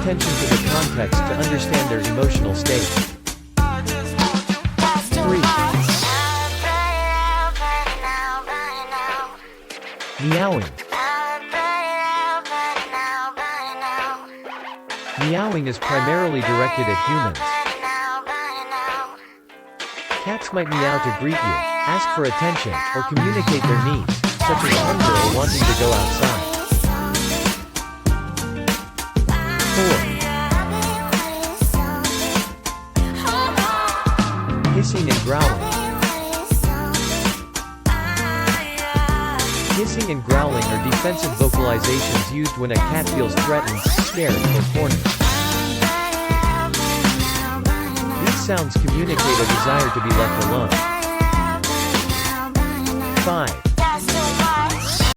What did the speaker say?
attention to the context to understand their emotional state. 3. Meowing. Meowing is primarily directed at humans. Cats might meow to greet you, ask for attention, or communicate their needs, such as hunger or wanting to go outside. 4. Hissing and growling. Hissing and growling are defensive vocalizations used when a cat feels threatened, scared, or cornered. These sounds communicate a desire to be left alone. 5.